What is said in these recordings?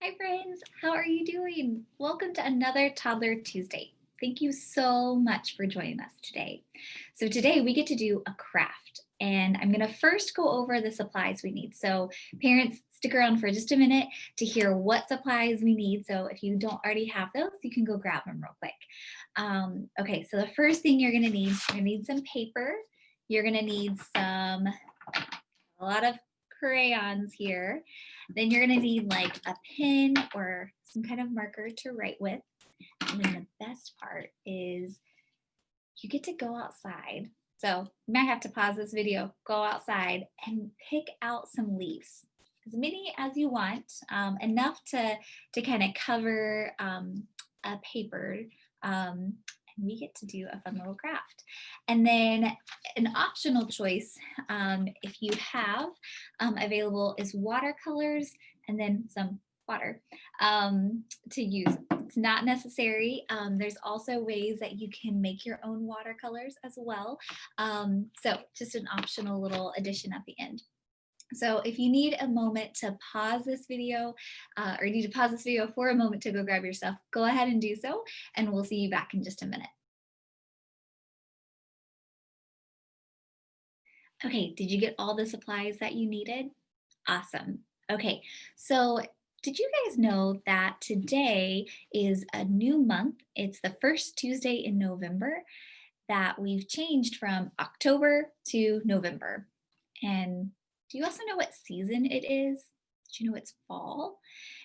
Hi friends, how are you doing? Welcome to another Toddler Tuesday. Thank you so much for joining us today. So today we get to do a craft and I'm gonna first go over the supplies we need. So parents, stick around for just a minute to hear what supplies we need. So if you don't already have those, you can go grab them real quick. Okay, so the first thing you're gonna need some paper. You're gonna need a lot of crayons here. Then you're gonna need like a pen or some kind of marker to write with. And then the best part is you get to go outside. So you might have to pause this video, go outside and pick out some leaves. As many as you want, enough to kind of cover a paper. And we get to do a fun little craft. And then an optional choice, if you have available, is watercolors and then some water to use. It's not necessary. There's also ways that you can make your own watercolors as well. So just an optional little addition at the end. So if you need a moment to pause this video or you need to pause this video for a moment to go grab your stuff, go ahead and do so, and we'll see you back in just a minute. Okay, did you get all the supplies that you needed? Awesome. Okay, so did you guys know that today is a new month? It's the first Tuesday in November that we've changed from October to November. And do you also know what season it is? Did you know it's fall?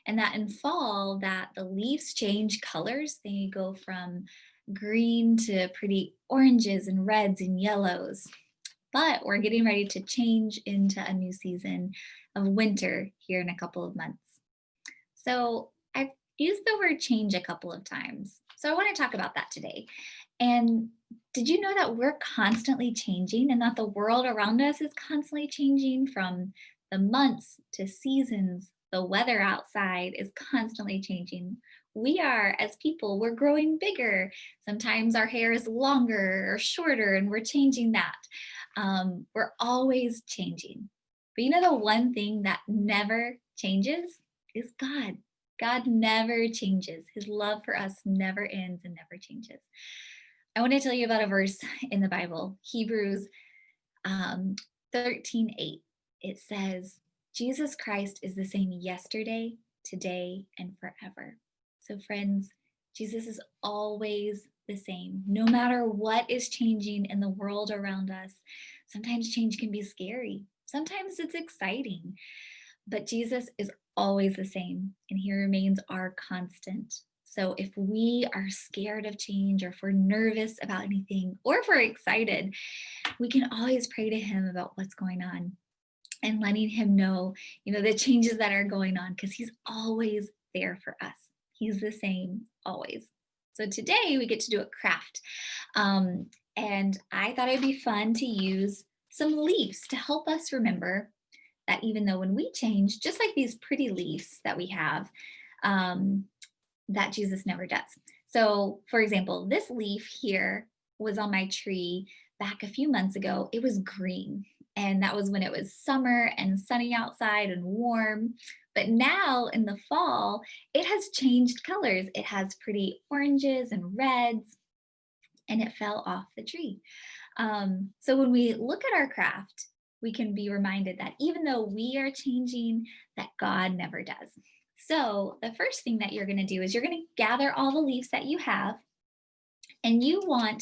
And that in fall, that the leaves change colors. They go from green to pretty oranges and reds and yellows. But we're getting ready to change into a new season of winter here in a couple of months. So I've used the word change a couple of times. So I want to talk about that today. And did you know that we're constantly changing and that the world around us is constantly changing, from the months to seasons? The weather outside is constantly changing. We are, as people, we're growing bigger. Sometimes our hair is longer or shorter, and we're changing that. We're always changing. But you know, the one thing that never changes is God. God never changes. His love for us never ends and never changes. I want to tell you about a verse in the Bible, Hebrews 13:8. It says, Jesus Christ is the same yesterday, today, and forever. So friends, Jesus is always the same, no matter what is changing in the world around us. Sometimes change can be scary. Sometimes it's exciting, but Jesus is always the same and he remains our constant. So if we are scared of change, or if we're nervous about anything, or if we're excited, we can always pray to him about what's going on and letting him know, the changes that are going on, because he's always there for us. He's the same always. So today we get to do a craft. And I thought it'd be fun to use some leaves to help us remember that even though when we change, just like these pretty leaves that we have, that Jesus never does. So for example, this leaf here was on my tree back a few months ago. It was green, and that was when it was summer and sunny outside and warm. But now in the fall, it has changed colors. It has pretty oranges and reds, and it fell off the tree. So when we look at our craft, we can be reminded that even though we are changing, that God never does. So the first thing that you're going to do is you're going to gather all the leaves that you have, and you're going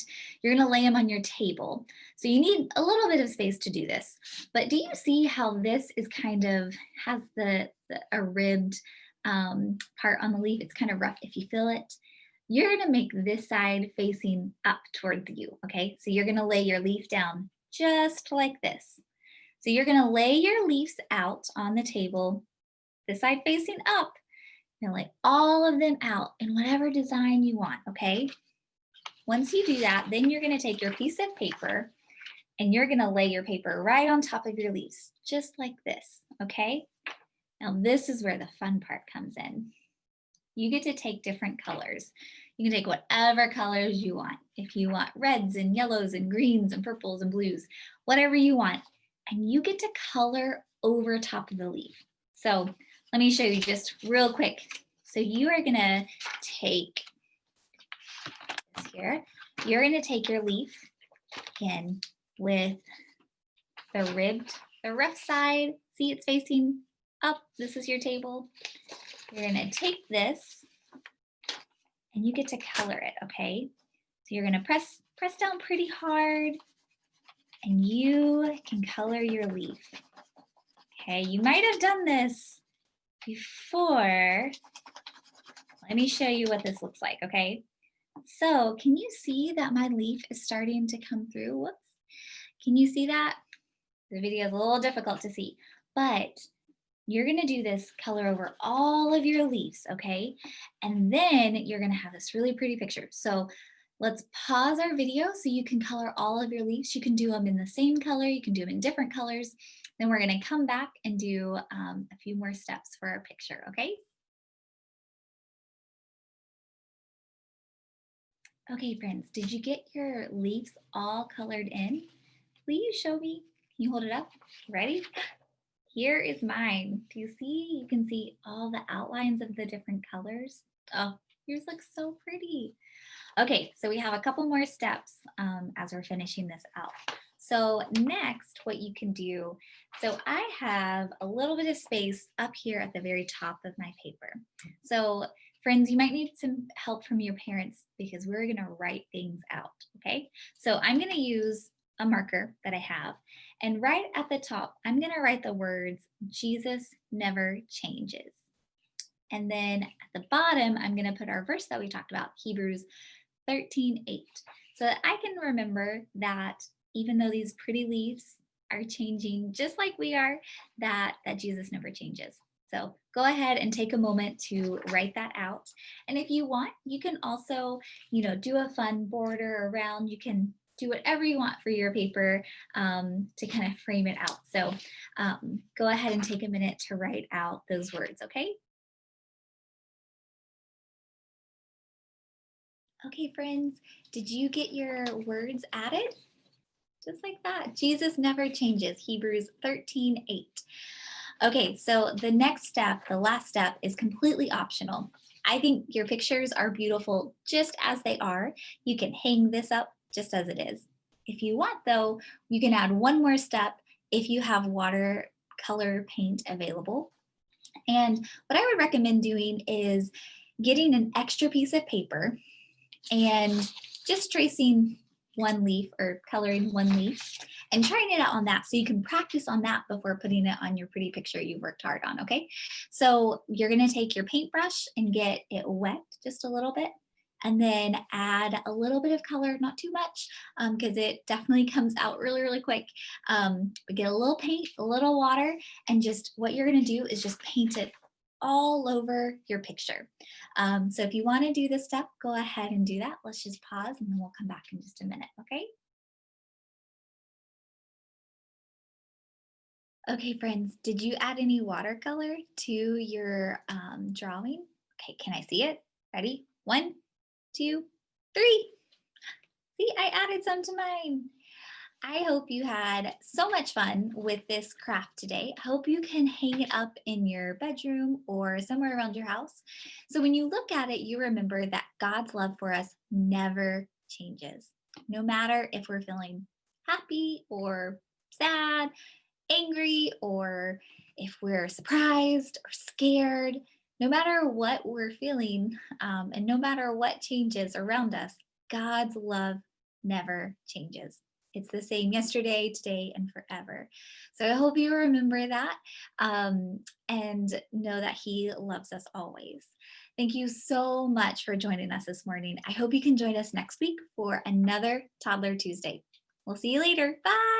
to lay them on your table. So you need a little bit of space to do this. But do you see how this is kind of has a ribbed part on the leaf? It's kind of rough if you feel it. You're going to make this side facing up towards you, okay? So you're going to lay your leaf down just like this. So you're going to lay your leaves out on the table, this side facing up, and lay all of them out in whatever design you want, okay? Once you do that, then you're going to take your piece of paper and you're going to lay your paper right on top of your leaves, just like this, okay? Now this is where the fun part comes in. You get to take different colors. You can take whatever colors you want. If you want reds and yellows and greens and purples and blues, whatever you want. And you get to color over top of the leaf. So let me show you just real quick. So you are gonna take this here. You're gonna take your leaf again with the rough side. See, it's facing up. This is your table. You're gonna take this and you get to color it, okay? So you're gonna press down pretty hard and you can color your leaf. Okay, you might have done this before. Let me show you what this looks like, okay? So can you see that my leaf is starting to come through? Whoops. Can you see that? The video is a little difficult to see, but you're gonna do this color over all of your leaves, okay? And then you're gonna have this really pretty picture. So let's pause our video so you can color all of your leaves. You can do them in the same color, you can do them in different colors. Then we're gonna come back and do a few more steps for our picture, okay? Okay, friends, did you get your leaves all colored in? Will you show me? Can you hold it up? Ready? Here is mine. Do you see? You can see all the outlines of the different colors. Oh, yours looks so pretty. Okay, so we have a couple more steps as we're finishing this out. So next, what you can do, so I have a little bit of space up here at the very top of my paper. So friends, you might need some help from your parents because we're gonna write things out, okay? So I'm gonna use a marker that I have, and right at the top, I'm gonna write the words, Jesus never changes. And then at the bottom, I'm gonna put our verse that we talked about, Hebrews 13:8, so that I can remember that even though these pretty leaves are changing just like we are, that Jesus never changes. So go ahead and take a moment to write that out. And if you want, you can also, do a fun border around. You can do whatever you want for your paper to kind of frame it out. So go ahead and take a minute to write out those words, okay? Okay, friends, did you get your words added? Just like that. Jesus never changes. Hebrews 13:8. Okay, so the next step, the last step, is completely optional. I think your pictures are beautiful just as they are. You can hang this up just as it is. If you want, though, you can add one more step if you have watercolor paint available. And what I would recommend doing is getting an extra piece of paper and just tracing one leaf or coloring one leaf and trying it out on that so you can practice on that before putting it on your pretty picture you worked hard on, okay? So you're gonna take your paintbrush and get it wet just a little bit and then add a little bit of color, not too much, because it definitely comes out really, really quick. But get a little paint, a little water, and just what you're gonna do is just paint it all over your picture. So if you want to do this step, go ahead and do that. Let's just pause and then we'll come back in just a minute, okay? Okay, friends, did you add any watercolor to your drawing? Okay, can I see it? Ready? 1, 2, 3. See, I added some to mine. I hope you had so much fun with this craft today. I hope you can hang it up in your bedroom or somewhere around your house. So when you look at it, you remember that God's love for us never changes. No matter if we're feeling happy or sad, angry, or if we're surprised or scared, no matter what we're feeling, and no matter what changes around us, God's love never changes. It's the same yesterday, today, and forever. So I hope you remember that and know that He loves us always. Thank you so much for joining us this morning. I hope you can join us next week for another Toddler Tuesday. We'll see you later. Bye.